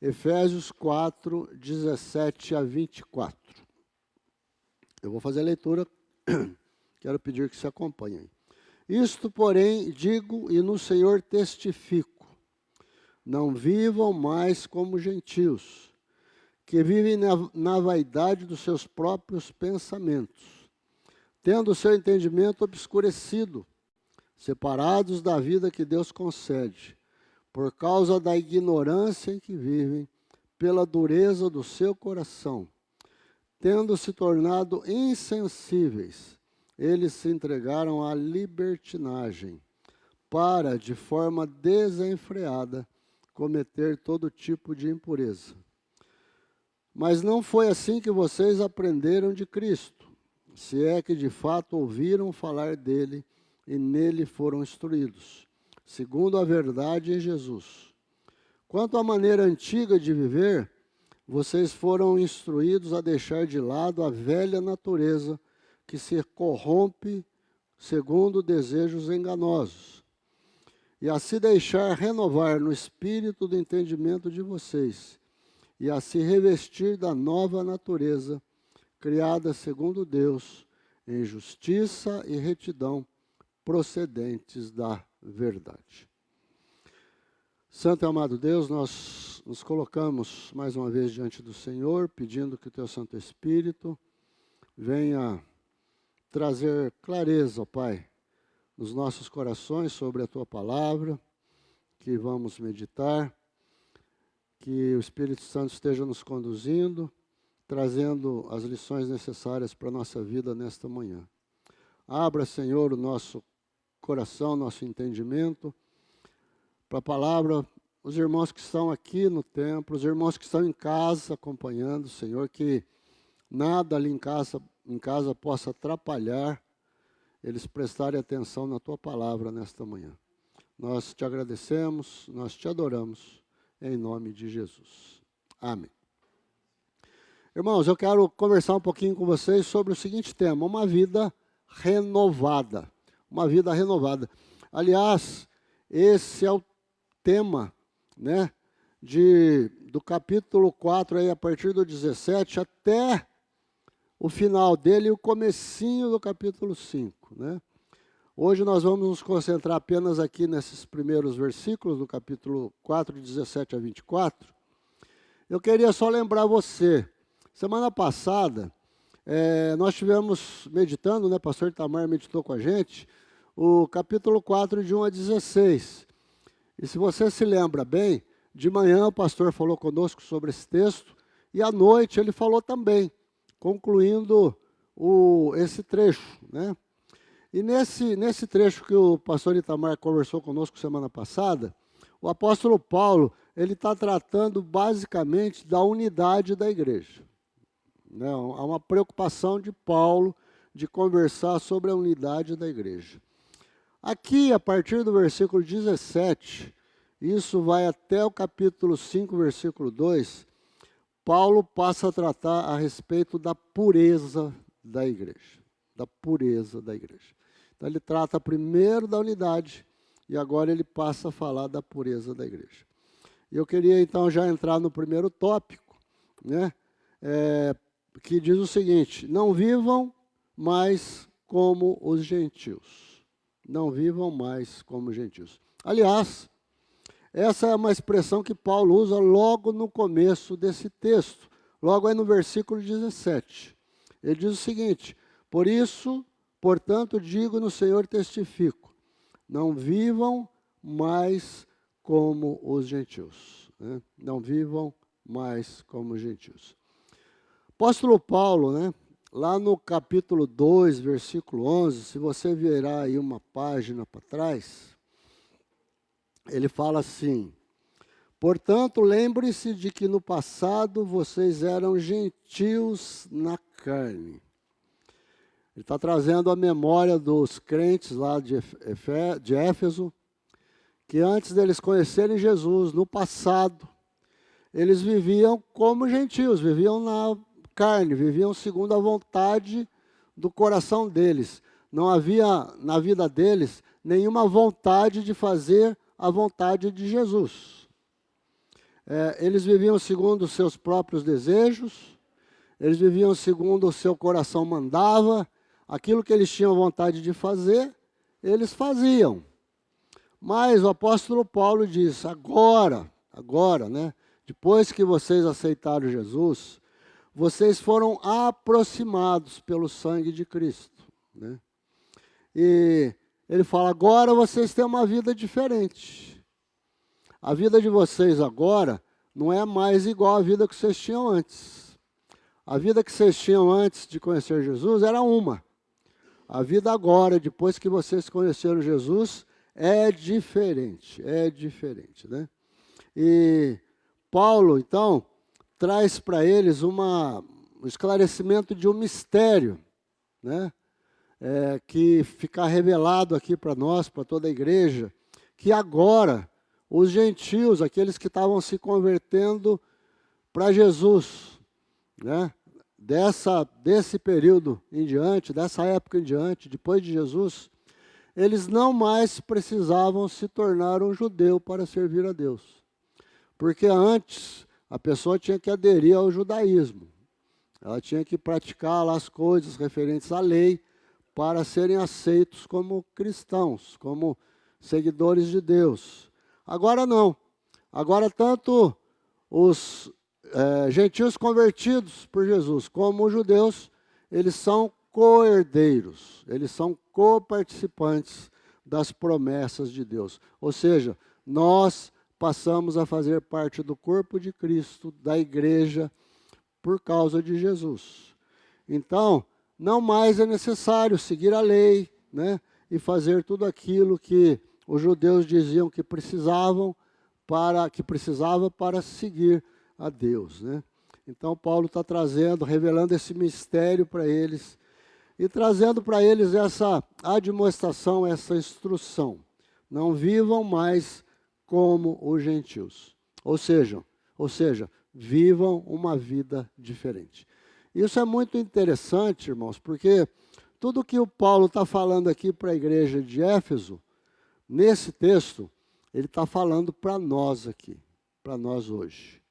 Efésios 4, 17 a 24. Eu vou fazer a leitura, quero pedir que se acompanhem. Isto, porém, digo e no Senhor testifico, não vivam mais como gentios, que vivem na vaidade dos seus próprios pensamentos, tendo o seu entendimento obscurecido, separados da vida que Deus concede, por causa da ignorância em que vivem, pela dureza do seu coração, tendo se tornado insensíveis, eles se entregaram à libertinagem, para, de forma desenfreada, cometer todo tipo de impureza. Mas não foi assim que vocês aprenderam de Cristo, se é que de fato ouviram falar dele e nele foram instruídos, segundo a verdade em Jesus. Quanto à maneira antiga de viver, vocês foram instruídos a deixar de lado a velha natureza que se corrompe segundo desejos enganosos, e a se deixar renovar no espírito do entendimento de vocês, e a se revestir da nova natureza, criada segundo Deus, em justiça e retidão, procedentes da verdade. Santo e amado Deus, nós nos colocamos mais uma vez diante do Senhor, pedindo que o Teu Santo Espírito venha trazer clareza, ó Pai, nos nossos corações sobre a Tua palavra, que vamos meditar, que o Espírito Santo esteja nos conduzindo, trazendo as lições necessárias para a nossa vida nesta manhã. Abra, Senhor, o nosso coração, nosso entendimento, para a palavra, os irmãos que estão aqui no templo, os irmãos que estão em casa acompanhando, Senhor, que nada ali em casa possa atrapalhar eles prestarem atenção na Tua palavra nesta manhã. Nós te agradecemos, nós te adoramos, em nome de Jesus. Amém. Irmãos, eu quero conversar um pouquinho com vocês sobre o seguinte tema, uma vida renovada. Uma vida renovada. Aliás, esse é o tema, né, do capítulo 4, aí, a partir do 17, até o final dele e o comecinho do capítulo 5. Né? Hoje nós vamos nos concentrar apenas aqui nesses primeiros versículos do capítulo 4, 17 a 24. Eu queria só lembrar você, semana passada, nós estivemos meditando, né, pastor Itamar meditou com a gente, o capítulo 4, de 1 a 16. E se você se lembra bem, de manhã o pastor falou conosco sobre esse texto, e à noite ele falou também, concluindo esse trecho. Né? E nesse trecho que o pastor Itamar conversou conosco semana passada, o apóstolo Paulo, ele está tratando basicamente da unidade da igreja. Né? Há uma preocupação de Paulo de conversar sobre a unidade da igreja. Aqui, a partir do versículo 17, isso vai até o capítulo 5, versículo 2, Paulo passa a tratar a respeito da pureza da igreja. Da pureza da igreja. Então, ele trata primeiro da unidade e agora ele passa a falar da pureza da igreja. E eu queria, então, já entrar no primeiro tópico, né? Que diz o seguinte, não vivam mais como os gentios. Não vivam mais como gentios. Aliás, essa é uma expressão que Paulo usa logo no começo desse texto, logo aí no versículo 17. Ele diz o seguinte, por isso, portanto, digo no Senhor testifico, não vivam mais como os gentios. Né? Não vivam mais como os gentios. Apóstolo Paulo, né? Lá no capítulo 2, versículo 11, se você virar aí uma página para trás, ele fala assim, portanto, lembre-se de que no passado vocês eram gentios na carne. Ele está trazendo a memória dos crentes lá de Éfeso, que antes deles conhecerem Jesus, no passado, eles viviam como gentios, viviam na carne, viviam segundo a vontade do coração deles. Não havia na vida deles nenhuma vontade de fazer a vontade de Jesus. Eles viviam segundo os seus próprios desejos, eles viviam segundo o seu coração mandava, aquilo que eles tinham vontade de fazer, eles faziam. Mas o apóstolo Paulo diz, agora, né, depois que vocês aceitaram Jesus, vocês foram aproximados pelo sangue de Cristo, né? E ele fala, agora vocês têm uma vida diferente. A vida de vocês agora não é mais igual à vida que vocês tinham antes. A vida que vocês tinham antes de conhecer Jesus era uma. A vida agora, depois que vocês conheceram Jesus, é diferente, né? E Paulo, então, traz para eles um esclarecimento de um mistério, né? Que fica revelado aqui para nós, para toda a igreja, que agora os gentios, aqueles que estavam se convertendo para Jesus, né? Desse período em diante, dessa época em diante, depois de Jesus, eles não mais precisavam se tornar um judeu para servir a Deus. Porque antes, a pessoa tinha que aderir ao judaísmo. Ela tinha que praticar lá as coisas referentes à lei para serem aceitos como cristãos, como seguidores de Deus. Agora não. Agora tanto os gentios convertidos por Jesus como os judeus, eles são co-herdeiros, eles são co-participantes das promessas de Deus. Ou seja, nós passamos a fazer parte do corpo de Cristo, da igreja, por causa de Jesus. Então, não mais é necessário seguir a lei, né, e fazer tudo aquilo que os judeus diziam que precisava para seguir a Deus, né? Então, Paulo está revelando esse mistério para eles, e trazendo para eles essa admoestação, essa instrução. Não vivam mais como os gentios. Ou seja, vivam uma vida diferente. Isso é muito interessante, irmãos, porque tudo que o Paulo está falando aqui para a igreja de Éfeso, nesse texto, ele está falando para nós aqui, para nós hoje.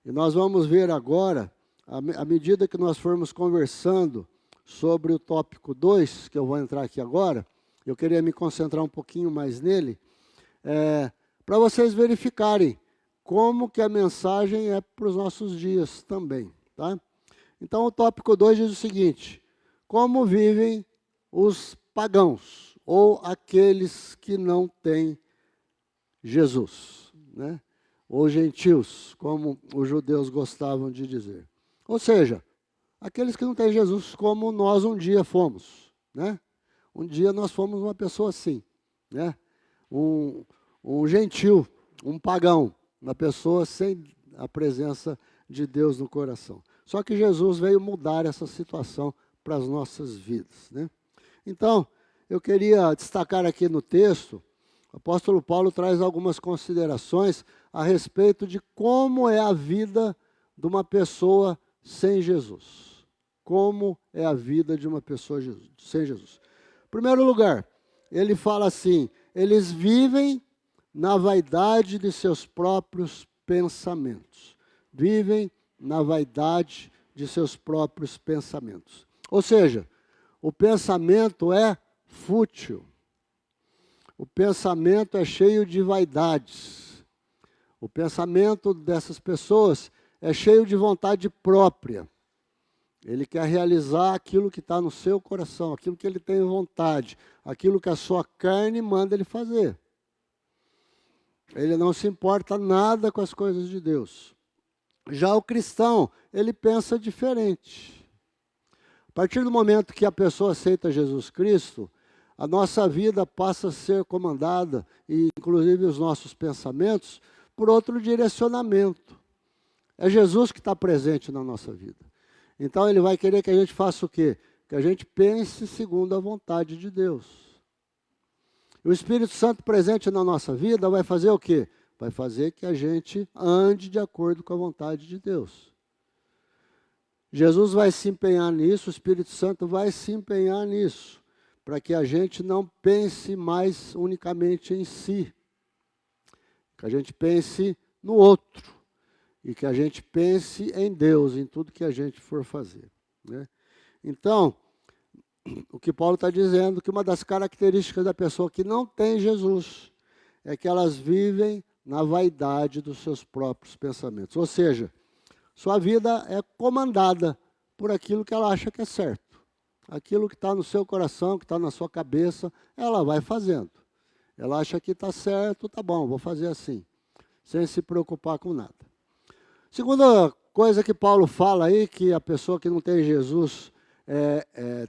E nós vamos ver agora, à medida que nós formos conversando sobre o tópico 2, que eu vou entrar aqui agora, eu queria me concentrar um pouquinho mais nele, para vocês verificarem como que a mensagem é para os nossos dias também, tá? Então, o tópico 2 diz o seguinte, como vivem os pagãos, ou aqueles que não têm Jesus, né? Ou gentios, como os judeus gostavam de dizer. Ou seja, aqueles que não têm Jesus como nós um dia fomos, né? Um dia nós fomos uma pessoa assim, né? Um gentio, um pagão, uma pessoa sem a presença de Deus no coração. Só que Jesus veio mudar essa situação para as nossas vidas, né? Então, eu queria destacar aqui no texto, o apóstolo Paulo traz algumas considerações a respeito de como é a vida de uma pessoa sem Jesus. Como é a vida de uma pessoa sem Jesus. Em primeiro lugar, ele fala assim, eles vivem na vaidade de seus próprios pensamentos. Vivem na vaidade de seus próprios pensamentos. Ou seja, o pensamento é fútil. O pensamento é cheio de vaidades. O pensamento dessas pessoas é cheio de vontade própria. Ele quer realizar aquilo que está no seu coração, aquilo que ele tem vontade, aquilo que a sua carne manda ele fazer. Ele não se importa nada com as coisas de Deus. Já o cristão, ele pensa diferente. A partir do momento que a pessoa aceita Jesus Cristo, a nossa vida passa a ser comandada, e inclusive os nossos pensamentos, por outro direcionamento. É Jesus que está presente na nossa vida. Então ele vai querer que a gente faça o quê? Que a gente pense segundo a vontade de Deus. E o Espírito Santo presente na nossa vida vai fazer o quê? Vai fazer que a gente ande de acordo com a vontade de Deus. Jesus vai se empenhar nisso, o Espírito Santo vai se empenhar nisso, para que a gente não pense mais unicamente em si, que a gente pense no outro, e que a gente pense em Deus, em tudo que a gente for fazer, né? Então, o que Paulo está dizendo, que uma das características da pessoa que não tem Jesus é que elas vivem na vaidade dos seus próprios pensamentos. Ou seja, sua vida é comandada por aquilo que ela acha que é certo. Aquilo que está no seu coração, que está na sua cabeça, ela vai fazendo. Ela acha que está certo, tá bom, vou fazer assim, sem se preocupar com nada. Segunda coisa que Paulo fala aí, que a pessoa que não tem Jesus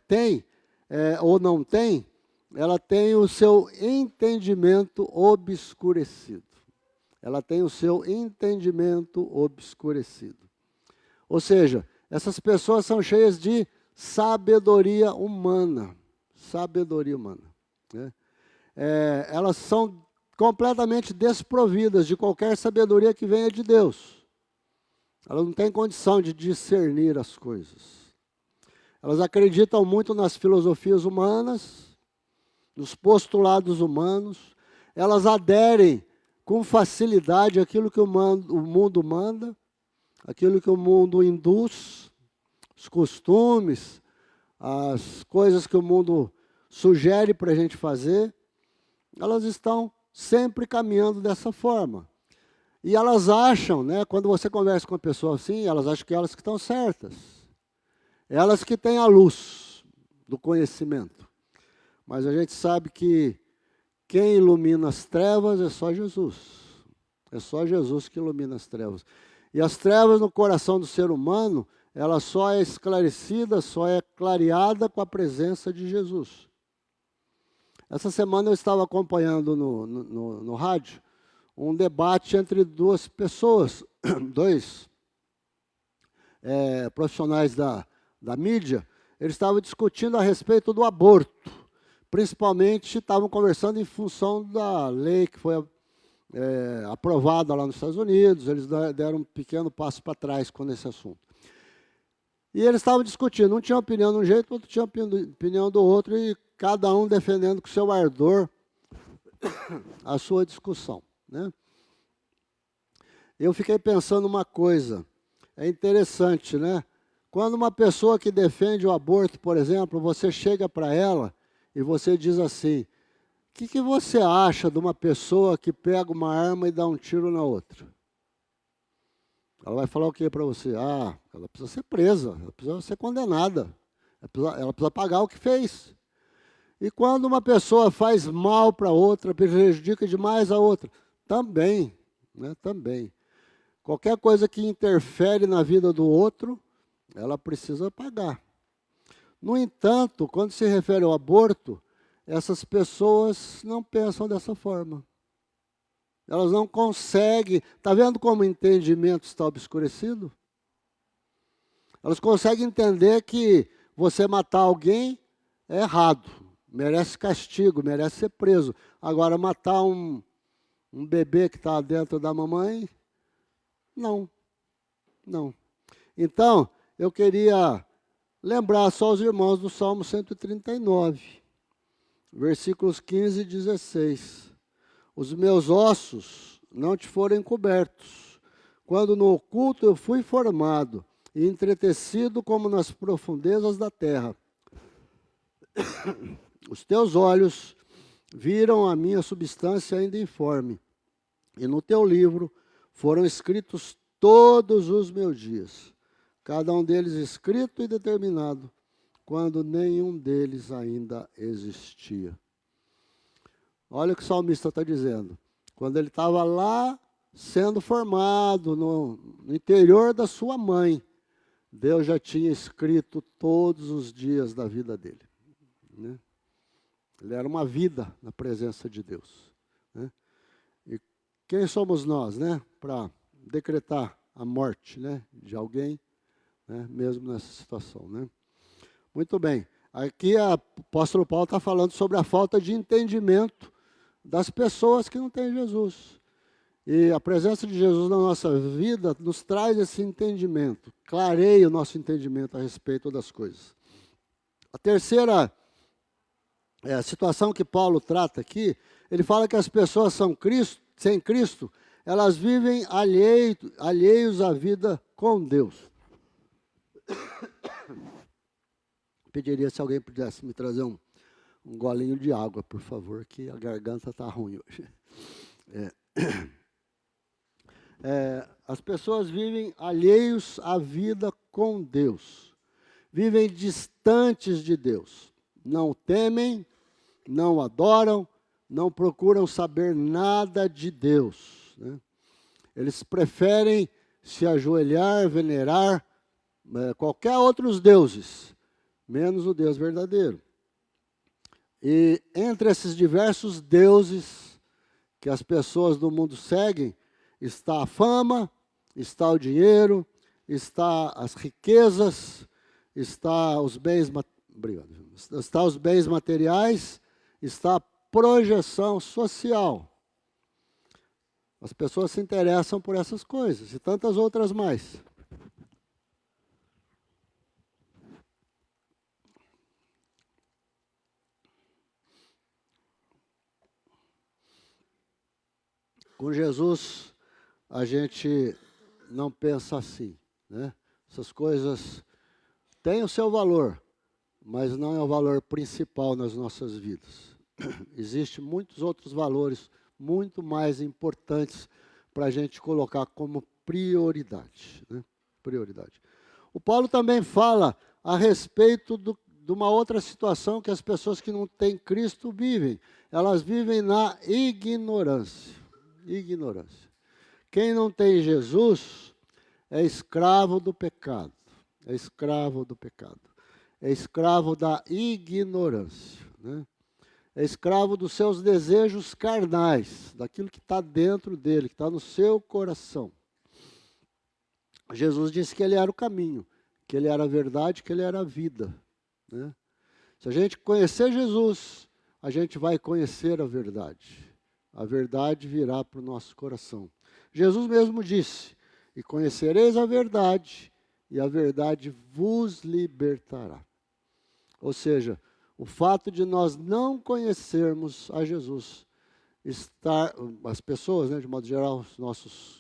tem, ou não tem, ela tem o seu entendimento obscurecido. Ela tem o seu entendimento obscurecido. Ou seja, essas pessoas são cheias de sabedoria humana. Sabedoria humana, né? Elas são completamente desprovidas de qualquer sabedoria que venha de Deus. Elas não têm condição de discernir as coisas. Elas acreditam muito nas filosofias humanas, nos postulados humanos. Elas aderem com facilidade àquilo que o mundo manda, aquilo que o mundo induz, os costumes, as coisas que o mundo sugere para a gente fazer. Elas estão sempre caminhando dessa forma. E elas acham, né, quando você conversa com uma pessoa assim, elas acham que elas que estão certas. Elas que têm a luz do conhecimento. Mas a gente sabe que quem ilumina as trevas é só Jesus. É só Jesus que ilumina as trevas. E as trevas no coração do ser humano, ela só é esclarecida, só é clareada com a presença de Jesus. Essa semana eu estava acompanhando no rádio um debate entre duas pessoas, dois profissionais da mídia. Eles estavam discutindo a respeito do aborto. Principalmente estavam conversando em função da lei que foi aprovada lá nos Estados Unidos. Eles deram um pequeno passo para trás com esse assunto. E eles estavam discutindo, um tinha opinião de um jeito, outro tinha opinião do outro, e cada um defendendo com seu ardor a sua discussão, né? Eu fiquei pensando uma coisa, é interessante, né? Quando uma pessoa que defende o aborto, por exemplo, você chega para ela e você diz assim: o que você acha de uma pessoa que pega uma arma e dá um tiro na outra? Ela vai falar o que para você? Ah, ela precisa ser presa, ela precisa ser condenada, ela precisa pagar o que fez. E quando uma pessoa faz mal para outra, prejudica demais a outra, também, né? Também. Qualquer coisa que interfere na vida do outro, ela precisa pagar. No entanto, quando se refere ao aborto, essas pessoas não pensam dessa forma. Elas não conseguem. Está vendo como o entendimento está obscurecido? Elas conseguem entender que você matar alguém é errado, merece castigo, merece ser preso. Agora, matar um bebê que está dentro da mamãe, não. Não. Então, eu queria lembrar só os irmãos do Salmo 139, versículos 15 e 16. Os meus ossos não te foram encobertos, quando no oculto eu fui formado e entretecido como nas profundezas da terra. Os teus olhos viram a minha substância ainda informe, e no teu livro foram escritos todos os meus dias, cada um deles escrito e determinado, quando nenhum deles ainda existia. Olha o que o salmista está dizendo. Quando ele estava lá sendo formado no interior da sua mãe, Deus já tinha escrito todos os dias da vida dele, né? Ele era uma vida na presença de Deus, né? E quem somos nós, né, para decretar a morte, né, de alguém, né, mesmo nessa situação, né? Muito bem. Aqui o apóstolo Paulo está falando sobre a falta de entendimento das pessoas que não têm Jesus. E a presença de Jesus na nossa vida nos traz esse entendimento, clareia o nosso entendimento a respeito das coisas. A terceira situação que Paulo trata aqui, ele fala que as pessoas sem Cristo, elas vivem alheios à vida com Deus. Pediria se alguém pudesse me trazer um golinho de água, por favor, que a garganta está ruim hoje. As pessoas vivem alheios à vida com Deus. Vivem distantes de Deus. Não temem, não adoram, não procuram saber nada de Deus, né? Eles preferem se ajoelhar, venerar qualquer outros deuses, menos o Deus verdadeiro. E entre esses diversos deuses que as pessoas do mundo seguem, está a fama, está o dinheiro, está as riquezas, está os bens materiais, está a projeção social. As pessoas se interessam por essas coisas e tantas outras mais. Com Jesus, a gente não pensa assim, né? Essas coisas têm o seu valor, mas não é o valor principal nas nossas vidas. Existem muitos outros valores muito mais importantes para a gente colocar como prioridade, né? Prioridade. O Paulo também fala a respeito de uma outra situação que as pessoas que não têm Cristo vivem. Elas vivem na ignorância. Ignorância. Quem não tem Jesus é escravo do pecado. É escravo do pecado. É escravo da ignorância, né? É escravo dos seus desejos carnais, daquilo que está dentro dele, que está no seu coração. Jesus disse que ele era o caminho, que ele era a verdade, que ele era a vida, né? Se a gente conhecer Jesus, a gente vai conhecer a verdade. A verdade virá para o nosso coração. Jesus mesmo disse, e conhecereis a verdade, e a verdade vos libertará. Ou seja, o fato de nós não conhecermos a Jesus, as pessoas, né, de modo geral,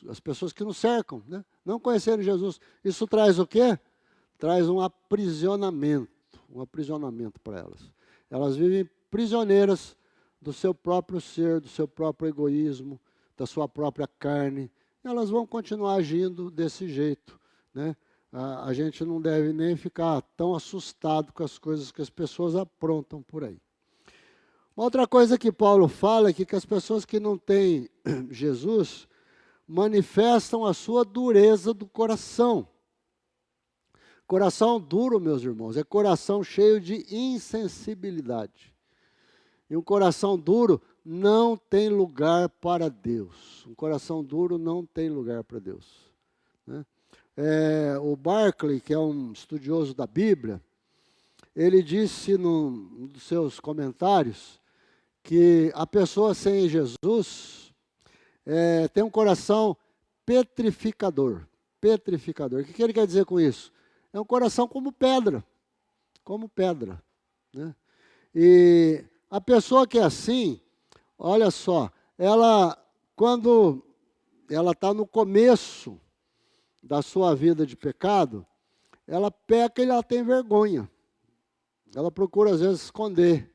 as pessoas que nos cercam, né, não conhecerem Jesus, isso traz o quê? Traz um aprisionamento para elas. Elas vivem prisioneiras do seu próprio ser, do seu próprio egoísmo, da sua própria carne. Elas vão continuar agindo desse jeito, né? A gente não deve nem ficar tão assustado com as coisas que as pessoas aprontam por aí. Uma outra coisa que Paulo fala é que as pessoas que não têm Jesus manifestam a sua dureza do coração. Coração duro, meus irmãos, é coração cheio de insensibilidade. E um coração duro não tem lugar para Deus. Um coração duro não tem lugar para Deus, né? O Barclay, que é um estudioso da Bíblia, ele disse num dos seus comentários que a pessoa sem Jesus tem um coração petrificador. Petrificador. O que ele quer dizer com isso? É um coração como pedra, né? E a pessoa que é assim, olha só, quando ela está no começo da sua vida de pecado, ela peca e ela tem vergonha. Ela procura, às vezes, esconder.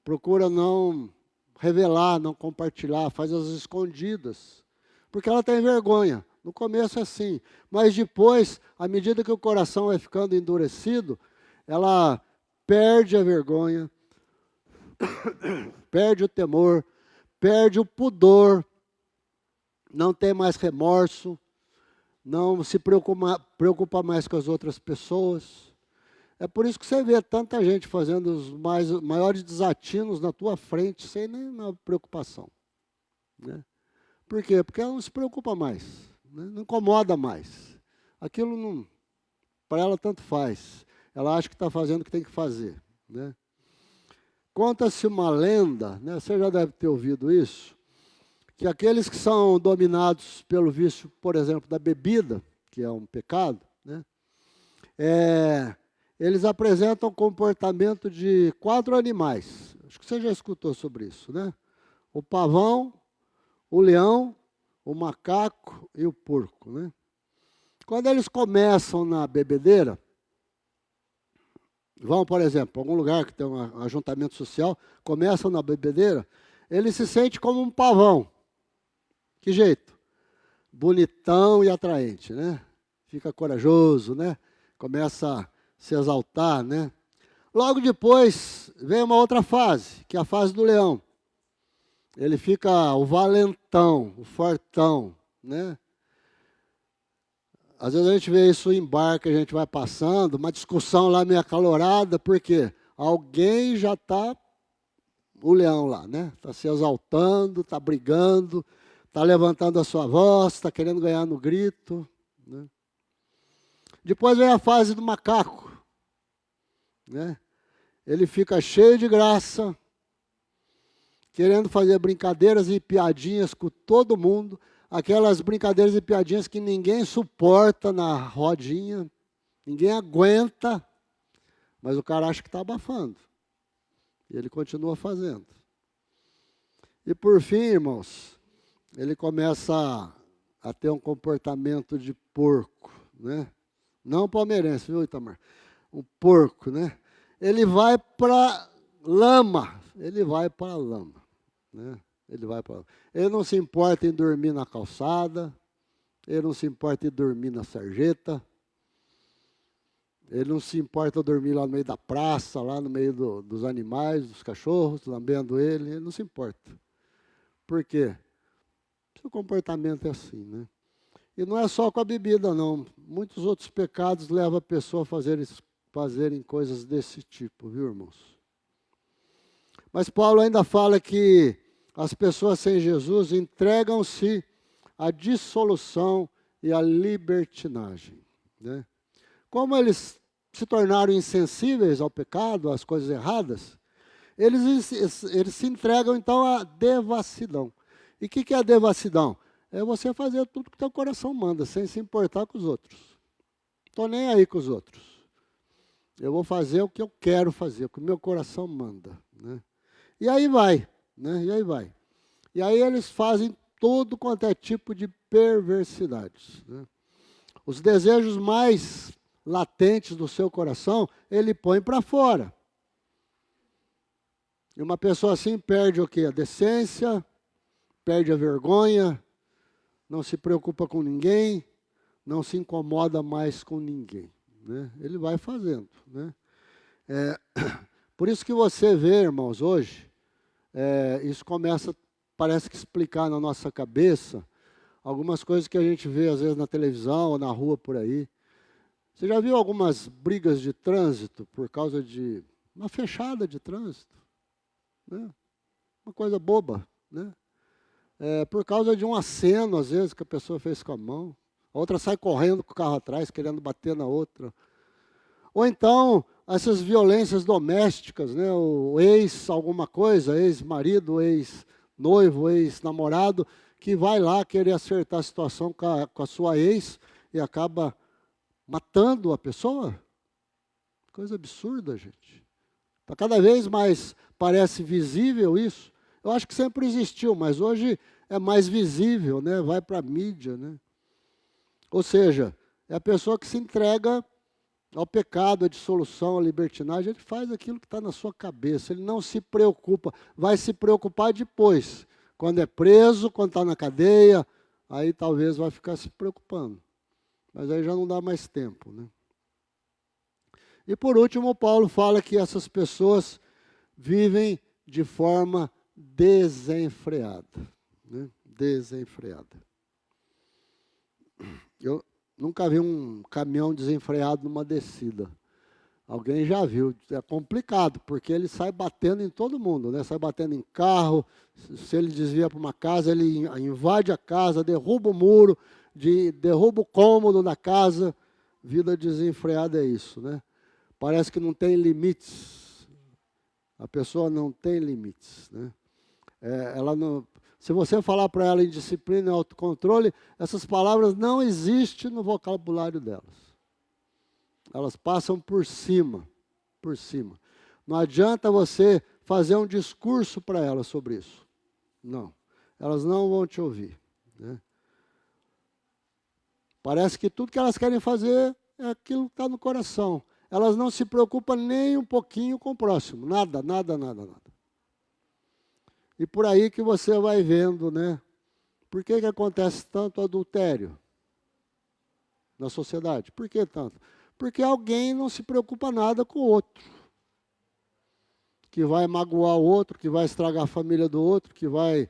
Procura não revelar, não compartilhar, faz as escondidas. Porque ela tem vergonha. No começo é assim. Mas depois, à medida que o coração vai ficando endurecido, ela perde a vergonha, perde o temor, perde o pudor, não tem mais remorso, não se preocupa mais com as outras pessoas. É por isso que você vê tanta gente fazendo os maiores desatinos na tua frente, sem nenhuma preocupação, né? Por quê? Porque ela não se preocupa mais, né? Não incomoda mais. Aquilo para ela tanto faz. Ela acha que está fazendo o que tem que fazer, né? Conta-se uma lenda, né? Você já deve ter ouvido isso, que aqueles que são dominados pelo vício, por exemplo, da bebida, que é um pecado, né? Eles apresentam o comportamento de 4 animais. Acho que você já escutou sobre isso, né? O pavão, o leão, o macaco e o porco, né? Quando eles começam na bebedeira, vão, por exemplo, para algum lugar que tem um ajuntamento social, começam na bebedeira, ele se sente como um pavão. Que jeito? Bonitão e atraente, né? Fica corajoso, né? Começa a se exaltar, né? Logo depois, vem uma outra fase, que é a fase do leão. Ele fica o valentão, o fortão, né? Às vezes a gente vê isso em bar que a gente vai passando, uma discussão lá meio acalorada, porque alguém já está, o leão lá, né? Está se exaltando, está brigando, está levantando a sua voz, está querendo ganhar no grito, né? Depois vem a fase do macaco, né? Ele fica cheio de graça, querendo fazer brincadeiras e piadinhas com todo mundo, aquelas brincadeiras e piadinhas que ninguém suporta na rodinha, ninguém aguenta, mas o cara acha que está abafando. E ele continua fazendo. E por fim, irmãos, ele começa a ter um comportamento de porco, né? Não palmeirense, viu, Itamar? Um porco, né? Ele vai para lama, ele vai para a lama, né? Ele não se importa em dormir na calçada, ele não se importa em dormir na sarjeta, ele não se importa em dormir lá no meio da praça, lá no meio dos animais, dos cachorros, lambendo ele não se importa. Por quê? Seu comportamento é assim, né? E não é só com a bebida, não. Muitos outros pecados levam a pessoa a fazerem coisas desse tipo, viu, irmãos? Mas Paulo ainda fala que as pessoas sem Jesus entregam-se à dissolução e à libertinagem, né? Como eles se tornaram insensíveis ao pecado, às coisas erradas, eles se entregam então à devassidão. E o que é a devassidão? É você fazer tudo que o teu coração manda, sem se importar com os outros. Estou nem aí com os outros. Eu vou fazer o que eu quero fazer, o que o meu coração manda, né? E aí vai, né? E aí vai. E aí eles fazem todo quanto é tipo de perversidades, né? Os desejos mais latentes do seu coração, ele põe para fora. E uma pessoa assim perde o quê? A decência, perde a vergonha, não se preocupa com ninguém, não se incomoda mais com ninguém, né? Ele vai fazendo, né? Por isso que você vê, irmãos, hoje, isso começa, parece que explicar na nossa cabeça algumas coisas que a gente vê às vezes na televisão ou na rua por aí. Você já viu algumas brigas de trânsito por causa de uma fechada de trânsito, né? Uma coisa boba, né? Por causa de um aceno, às vezes, que a pessoa fez com a mão. A outra sai correndo com o carro atrás, querendo bater na outra. Ou então, essas violências domésticas, né? O ex alguma coisa, ex-marido, ex-noivo, ex-namorado, que vai lá querer acertar a situação com a sua ex e acaba matando a pessoa. Coisa absurda, gente. Está cada vez mais, parece visível isso. Eu acho que sempre existiu, mas hoje é mais visível, né? Vai para a mídia, né? Ou seja, é a pessoa que se entrega ao pecado, à dissolução, à libertinagem. Ele faz aquilo que está na sua cabeça, ele não se preocupa. Vai se preocupar depois, quando é preso, quando está na cadeia, aí talvez vai ficar se preocupando. Mas aí já não dá mais tempo, né? E por último, Paulo fala que essas pessoas vivem de forma desenfreada, né? Desenfreada. Eu nunca vi um caminhão desenfreado numa descida. Alguém já viu. É complicado, porque ele sai batendo em todo mundo, né? Sai batendo em carro. Se ele desvia para uma casa, ele invade a casa, derruba o muro, derruba o cômodo da casa. Vida desenfreada é isso, né? Parece que não tem limites. A pessoa não tem limites, né? Ela não, se você falar para ela em disciplina e autocontrole, essas palavras não existem no vocabulário delas. Elas passam por cima, por cima. Não adianta você fazer um discurso para elas sobre isso. Não, elas não vão te ouvir, né? Parece que tudo que elas querem fazer é aquilo que está no coração. Elas não se preocupam nem um pouquinho com o próximo. Nada, nada, nada, nada. E por aí que você vai vendo, né? Por que acontece tanto adultério na sociedade? Por que tanto? Porque alguém não se preocupa nada com o outro. Que vai magoar o outro, que vai estragar a família do outro, que vai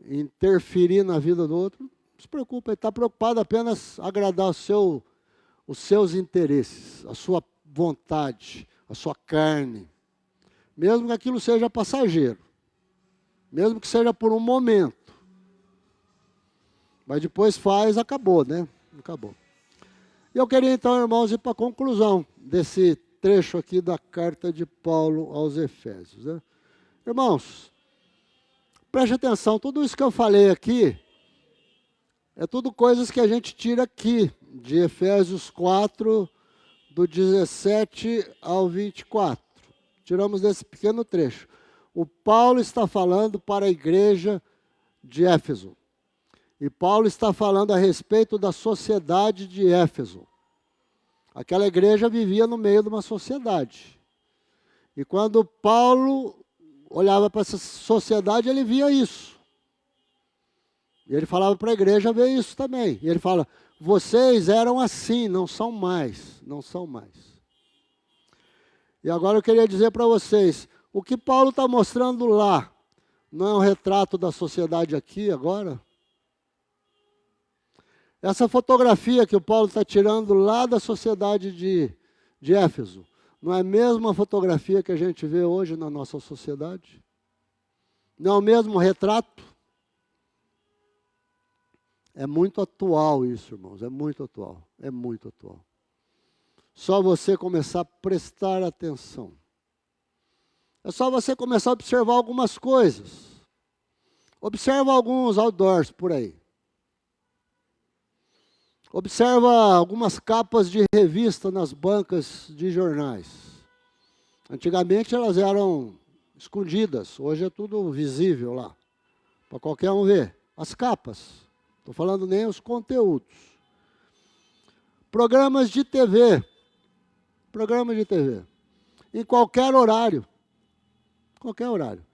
interferir na vida do outro. Não se preocupa, ele está preocupado apenas em agradar os seus interesses, a sua vontade, a sua carne. Mesmo que aquilo seja passageiro. Mesmo que seja por um momento. Mas depois faz, acabou, né? Acabou. E eu queria então, irmãos, ir para a conclusão desse trecho aqui da carta de Paulo aos Efésios, né? Irmãos, preste atenção, tudo isso que eu falei aqui, é tudo coisas que a gente tira aqui, de Efésios 4, do 17 ao 24. Tiramos desse pequeno trecho. O Paulo está falando para a igreja de Éfeso. E Paulo está falando a respeito da sociedade de Éfeso. Aquela igreja vivia no meio de uma sociedade. E quando Paulo olhava para essa sociedade, ele via isso. E ele falava para a igreja ver isso também. E ele fala, vocês eram assim, não são mais, não são mais. E agora eu queria dizer para vocês, o que Paulo está mostrando lá, não é um retrato da sociedade aqui agora? Essa fotografia que o Paulo está tirando lá da sociedade de Éfeso, não é a mesma fotografia que a gente vê hoje na nossa sociedade? Não é o mesmo retrato? É muito atual isso, irmãos, é muito atual, é muito atual. Só você começar a prestar atenção. É só você começar a observar algumas coisas. Observa alguns outdoors por aí. Observa algumas capas de revista nas bancas de jornais. Antigamente elas eram escondidas, hoje é tudo visível lá, para qualquer um ver. As capas, estou falando nem os conteúdos. Programas de TV, em qualquer horário. Qualquer horário.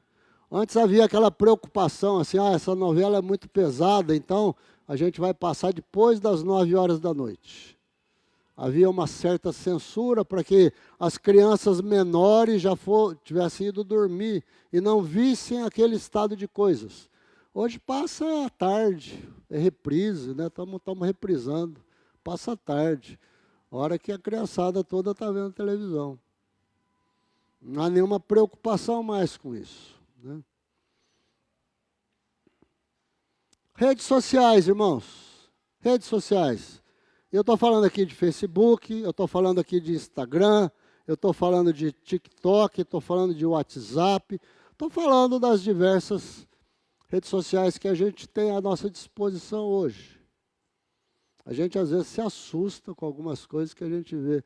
Antes havia aquela preocupação, assim, essa novela é muito pesada, então a gente vai passar depois das 9 horas da noite. Havia uma certa censura para que as crianças menores já tivessem ido dormir e não vissem aquele estado de coisas. Hoje passa a tarde, é reprise, né? Estamos reprisando, passa a tarde, a hora que a criançada toda está vendo televisão. Não há nenhuma preocupação mais com isso, né? Redes sociais, irmãos. Redes sociais. Eu estou falando aqui de Facebook, eu estou falando aqui de Instagram, eu estou falando de TikTok, estou falando de WhatsApp, estou falando das diversas redes sociais que a gente tem à nossa disposição hoje. A gente às vezes se assusta com algumas coisas que a gente vê.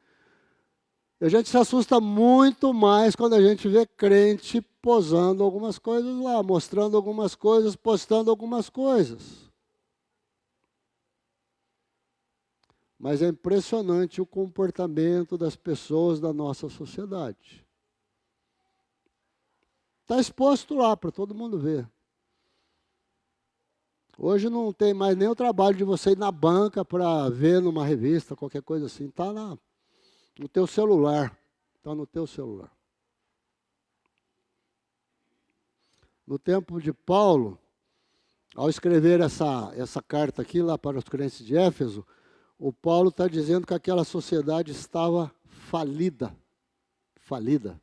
E a gente se assusta muito mais quando a gente vê crente posando algumas coisas lá, mostrando algumas coisas, postando algumas coisas. Mas é impressionante o comportamento das pessoas da nossa sociedade. Está exposto lá para todo mundo ver. Hoje não tem mais nem o trabalho de você ir na banca para ver numa revista, qualquer coisa assim. Está lá no teu celular. Está no teu celular. No tempo de Paulo, ao escrever essa carta aqui lá para os crentes de Éfeso, o Paulo está dizendo que aquela sociedade estava falida. Falida.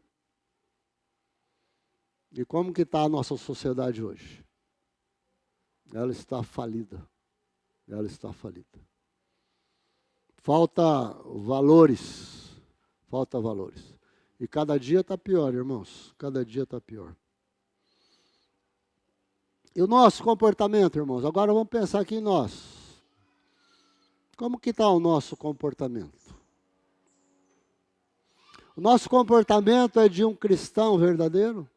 E como que está a nossa sociedade hoje? Ela está falida. Ela está falida. Falta valores. Falta valores. E cada dia está pior, irmãos. Cada dia está pior. E o nosso comportamento, irmãos? Agora vamos pensar aqui em nós. Como que está o nosso comportamento? O nosso comportamento é de um cristão verdadeiro?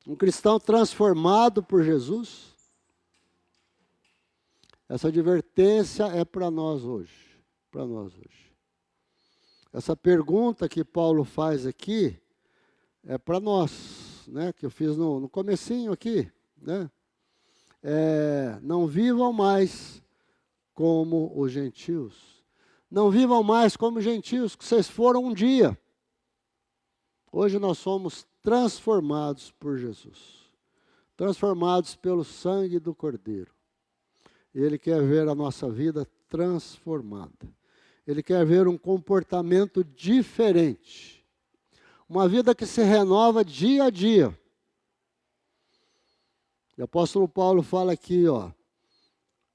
Um cristão transformado por Jesus? Essa advertência é para nós hoje. Para nós hoje. Essa pergunta que Paulo faz aqui é para nós, né? Que eu fiz no comecinho aqui, né? Não vivam mais como os gentios. Não vivam mais como gentios, que vocês foram um dia. Hoje nós somos transformados por Jesus. Transformados pelo sangue do Cordeiro. Ele quer ver a nossa vida transformada. Ele quer ver um comportamento diferente. Uma vida que se renova dia a dia. O apóstolo Paulo fala aqui,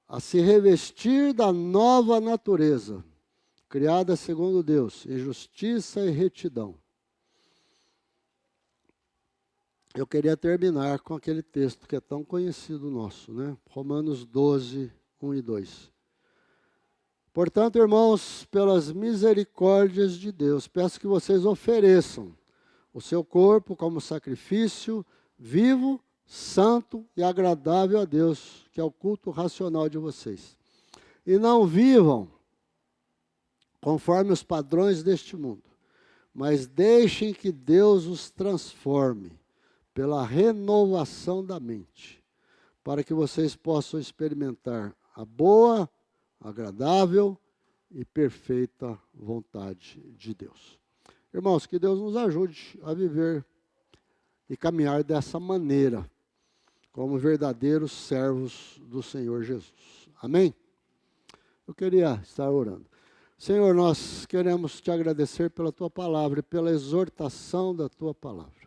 a se revestir da nova natureza, criada segundo Deus, em justiça e retidão. Eu queria terminar com aquele texto que é tão conhecido nosso, né? Romanos 12, 1 e 2. Portanto, irmãos, pelas misericórdias de Deus, peço que vocês ofereçam o seu corpo como sacrifício vivo, santo e agradável a Deus, que é o culto racional de vocês. E não vivam conforme os padrões deste mundo, mas deixem que Deus os transforme pela renovação da mente, para que vocês possam experimentar a boa, agradável e perfeita vontade de Deus. Irmãos, que Deus nos ajude a viver e caminhar dessa maneira, como verdadeiros servos do Senhor Jesus. Amém? Eu queria estar orando. Senhor, nós queremos te agradecer pela tua palavra e pela exortação da tua palavra.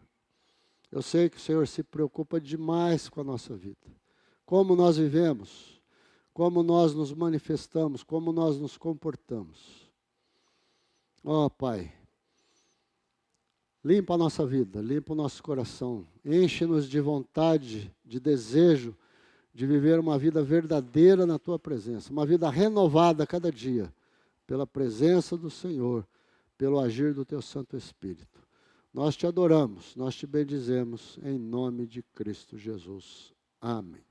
Eu sei que o Senhor se preocupa demais com a nossa vida. Como nós vivemos, como nós nos manifestamos, como nós nos comportamos. Ó Pai, limpa a nossa vida, limpa o nosso coração, enche-nos de vontade, de desejo de viver uma vida verdadeira na Tua presença, uma vida renovada a cada dia, pela presença do Senhor, pelo agir do Teu Santo Espírito. Nós te adoramos, nós te bendizemos, em nome de Cristo Jesus. Amém.